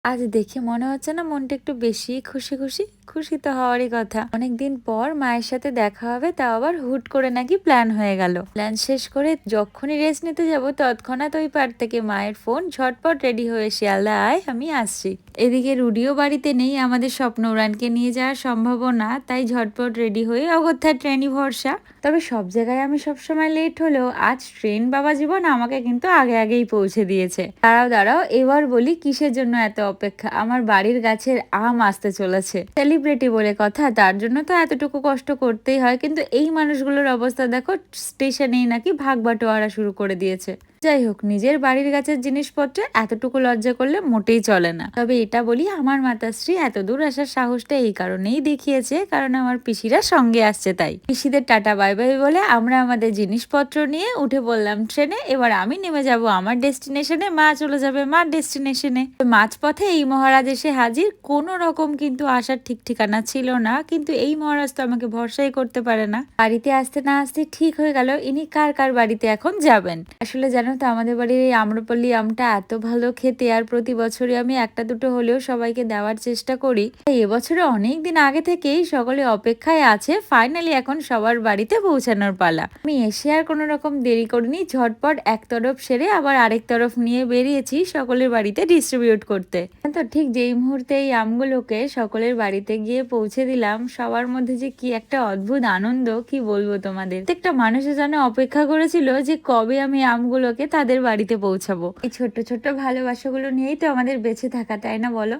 আজ দেখে মনে হচ্ছে না মনটা একটু বেশি খুশি খুশি। খুশি তো হওয়ারই কথা, অনেকদিন পর মায়ের সাথে দেখা হবে, তাও আবার হুট করে নাকি প্ল্যান হয়ে গেল। প্ল্যান শেষ করে যখনই রেস্ট নিতে যাব তৎক্ষণাৎ ওই পার থেকে মায়ের ফোন, ঝটপট রেডি হয়ে শিয়ালদা আয়, আমি আসছি। এদিকে রুডিও বাড়িতে নেই, আমাদের স্বপ্ন উড়ানকে নিয়ে যাওয়ার সম্ভাবনা, তাই ঝটপট রেডি হয়ে অগত্যা ট্রেনই ভরসা। তবে সব জায়গায় আমি সবসময় লেট হলেও আজ ট্রেন বাবা জীবন আমাকে কিন্তু আগে আগেই পৌঁছে দিয়েছে। দাঁড়াও দাঁড়াও, এবার বলি কিসের জন্য এত অপেক্ষা। আমার বাড়ির গাছের আম আসতে চলেছে, সেলিব্রিটি বলে কথা, তার জন্য তো এতটুকু কষ্ট করতেই হয়। কিন্তু এই মানুষগুলোর অবস্থা দেখো, স্টেশনেই নাকি ভাগ বাটোয়ারা শুরু করে দিয়েছে। যাই হোক, নিজের বাড়ির গাছের জিনিসপত্রে এতটুকু লজ্জা করলে মোটেই চলে না। তবে এটা বলি, আমার মাতাশ্রী এত দূর আসার সাহসটা এই কারণেই দেখিয়েছে, কারণ আমার পিসিরা সঙ্গে আসছে। তাই পিসিদের টাটা বাই বাই বলে আমরা আমাদের জিনিসপত্র নিয়ে উঠে পড়লাম ট্রেনে। এবার আমি নেমে যাব আমার ডেস্টিনেশনে, মা চলে যাবে মার ডেস্টিনেশনে। মাঝপথে এই মহারাজ এসে হাজির। কোনো রকম কিন্তু আসার ঠিক ঠিকানা ছিল না, কিন্তু এই মহারাজ তো আমাকে ভরসাই করতে পারে না। বাড়িতে আসতে না আসতে ঠিক হয়ে গেল ইনি কার কার বাড়িতে এখন যাবেন। আসলে জানো তো, আমাদের বাড়ির এই আম্রপল্লী আমটা এত ভালো খেতে, আর প্রতি বছরই আমি একটা দুটো হলেও সবাইকে দেওয়ার চেষ্টা করি। তাই এবছরে অনেক দিন আগে থেকেই সকলে অপেক্ষায় আছে, ফাইনালি এখন সবার বাড়িতে পৌঁছানোর পালা। আমি এসে আর কোনো রকম দেরি করিনি, ঝটপট এক তরফ সেরে আবার আরেক তরফ নিয়ে বেরিয়েছি সকলের বাড়িতে ডিস্ট্রিবিউট করতে। তো ঠিক যেই মুহূর্তে এই আমগুলোকে সকলের বাড়িতে গিয়ে পৌঁছে দিলাম, সবার মধ্যে যে কি একটা অদ্ভুত আনন্দ, কি বলবো তোমাদের। প্রত্যেকটা মানুষের যেন অপেক্ষা করেছিল যে কবে আমি আমগুলোকে তাদের বাড়িতে পৌঁছাবো। এই ছোট্ট ছোট্ট ভালোবাসাগুলো নিয়েই তো আমাদের বেঁচে থাকা, তাই না বলো?